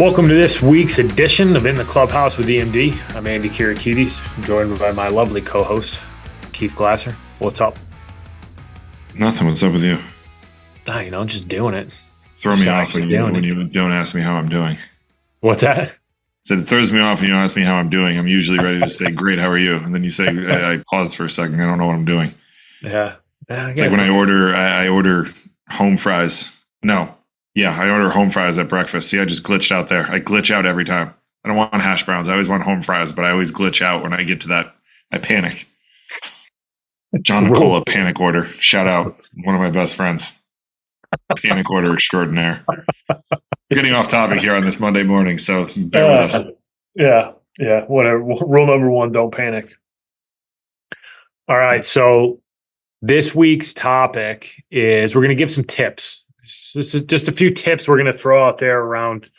Welcome to this week's edition of In the Clubhouse with EMD. I'm Andy Kirikides, joined by my lovely co-host, Keith Glasser. What's up? Nothing. What's up with you? Just doing it. Throw me off when you don't ask me how I'm doing. What's that? Said it throws me off when you don't ask me how I'm doing. I'm usually ready to say, great, how are you? And then you say, I pause for a second. I don't know what I'm doing. Yeah. It's like when I order home fries. No. Yeah, I order home fries at breakfast. See, I just glitched out there. I glitch out every time. I don't want hash browns. I always want home fries, but I always glitch out when I get to that. I panic. John Nicola, panic order. Shout out. One of my best friends. Panic order extraordinaire. Getting off topic here on this Monday morning, so bear with us. Yeah, whatever. Rule number one, don't panic. All right, so this week's topic is we're going to give some tips. Just a few tips we're going to throw out there around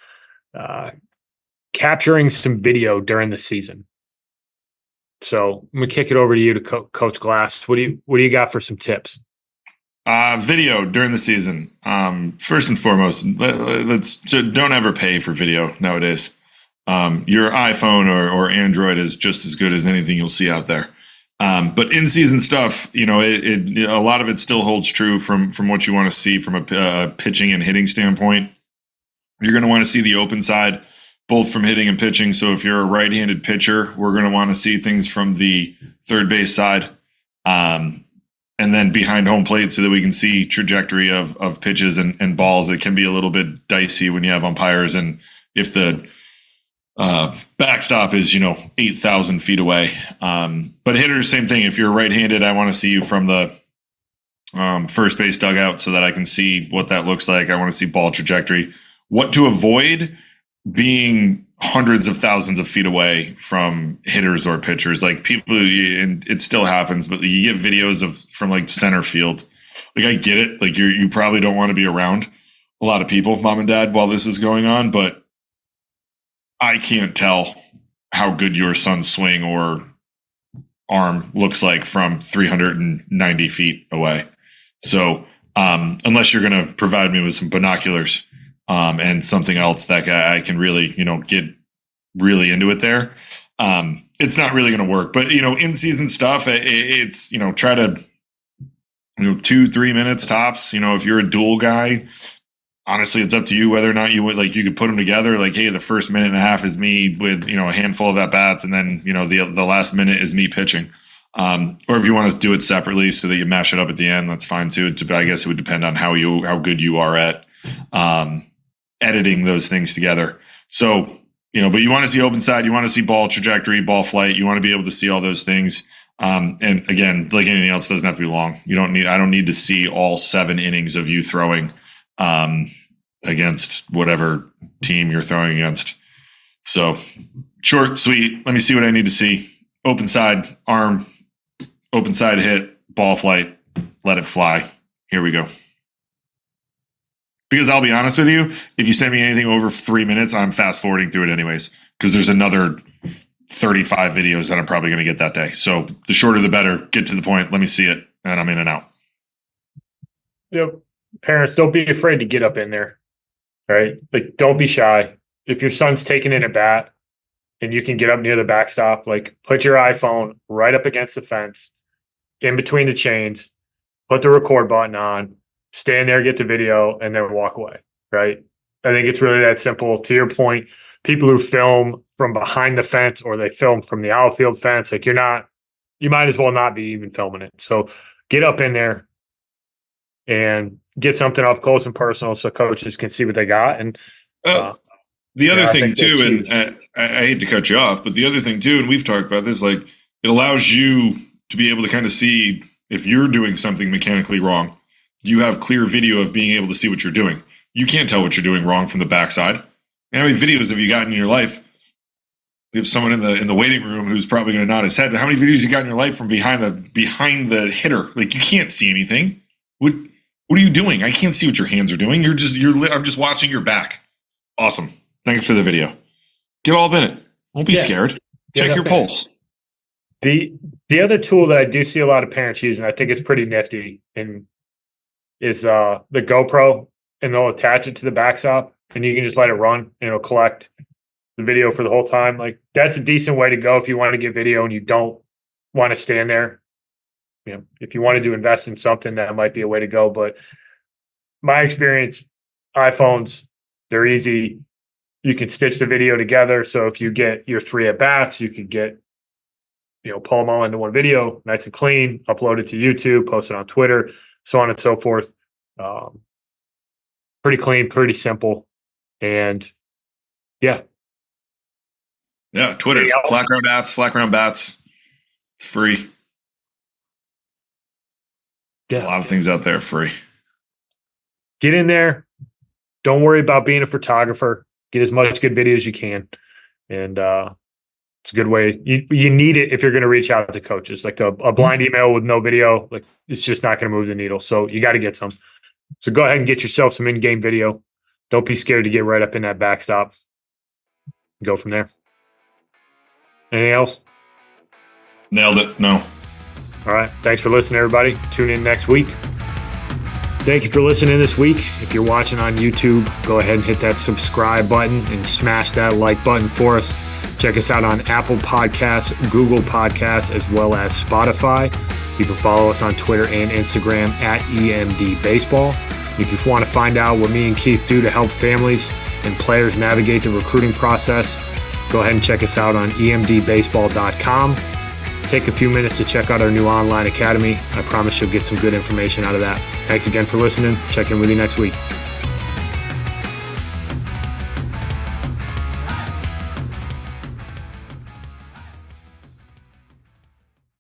capturing some video during the season. So I'm going to kick it over to you to Coach Glass. What do you got for some tips? Video during the season. First and foremost, don't ever pay for video nowadays. Your iPhone or Android is just as good as anything you'll see out there. But in-season stuff, a lot of it still holds true from what you want to see from a pitching and hitting standpoint. You're going to want to see the open side, both from hitting and pitching. So if you're a right-handed pitcher, we're going to want to see things from the third base side, and then behind home plate so that we can see trajectory of pitches and balls. It can be a little bit dicey when you have umpires, and if the backstop is 8,000 feet away. But hitters, same thing. If you're right-handed, I want to see you from the first base dugout so that I can see what that looks like. I want to see ball trajectory. What to avoid: being hundreds of thousands of feet away from hitters or pitchers. Like people, and it still happens, but you get videos from like center field. Like I get it. Like you probably don't want to be around a lot of people, mom and dad, while this is going on, but I can't tell how good your son's swing or arm looks like from 390 feet away. So unless you're going to provide me with some binoculars and something else that I can really, get really into it there, it's not really going to work. But, in-season stuff, it's, try to, 2-3 minutes tops. If you're a dual guy, honestly, it's up to you whether or not you could put them together. Like, hey, the first minute and a half is me with, a handful of at bats. And then, the last minute is me pitching. Or if you want to do it separately so that you mash it up at the end, that's fine too. I guess it would depend on how good you are at, editing those things together. So, but you want to see open side, you want to see ball trajectory, ball flight. You want to be able to see all those things. And again, like anything else, it doesn't have to be long. I don't need to see all 7 innings of you throwing against whatever team you're throwing against. So short, sweet. Let me see what I need to see. Open side arm, open side hit, ball flight, let it fly. Here we go. Because I'll be honest with you, if you send me anything over 3 minutes, I'm fast forwarding through it anyways, because there's another 35 videos that I'm probably going to get that day. So the shorter, the better. Get to the point. Let me see it. And I'm in and out. Yep. Parents, don't be afraid to get up in there, right? Like, don't be shy. If your son's taking in a bat and you can get up near the backstop, like, put your iPhone right up against the fence, in between the chains, put the record button on, stand there, get the video, and then walk away, right? I think it's really that simple. To your point, people who film from behind the fence or they film from the outfield fence, like, you might as well not be even filming it. So get up in there and get something up close and personal so coaches can see what they got. And the other thing too, and I hate to cut you off, but the other thing too, and we've talked about this, like, it allows you to be able to kind of see if you're doing something mechanically wrong. You have clear video of being able to see what you're doing. You can't tell what you're doing wrong from the backside. How many videos have you gotten in your life? We have someone in the waiting room who's probably going to nod his head. How many videos you got in your life from behind the hitter? Like, you can't see anything. What are you doing? I can't see what your hands are doing. I'm just watching your back. Awesome. Thanks for the video. Get all up in it. Don't be scared. Check your pulse. The other tool that I do see a lot of parents using, I think it's pretty nifty, and is the GoPro, and they'll attach it to the backstop and you can just let it run and it'll collect the video for the whole time. Like that's a decent way to go if you want to get video and you don't want to stand there. You know, if you wanted to invest in something, that might be a way to go. But my experience, iPhones, they're easy. You can stitch the video together. So if you get your 3 at bats, you could get, pull them all into one video, nice and clean, upload it to YouTube, post it on Twitter, so on and so forth. Pretty clean, pretty simple. And yeah. Yeah, Twitter, flat ground apps, flat ground bats. It's free. Yeah. A lot of things out there free. Get in there. Don't worry about being a photographer. Get as much good video as you can. And it's a good way. You need it if you're going to reach out to coaches. Like a blind email with no video, like it's just not going to move the needle. So you got to get some. So go ahead and get yourself some in-game video. Don't be scared to get right up in that backstop. Go from there. Anything else? Nailed it. No. All right. Thanks for listening, everybody. Tune in next week. Thank you for listening this week. If you're watching on YouTube, go ahead and hit that subscribe button and smash that like button for us. Check us out on Apple Podcasts, Google Podcasts, as well as Spotify. You can follow us on Twitter and Instagram at EMD Baseball. If you want to find out what me and Keith do to help families and players navigate the recruiting process, go ahead and check us out on emdbaseball.com. Take a few minutes to check out our new online academy. I promise you'll get some good information out of that. Thanks again for listening. Check in with you next week.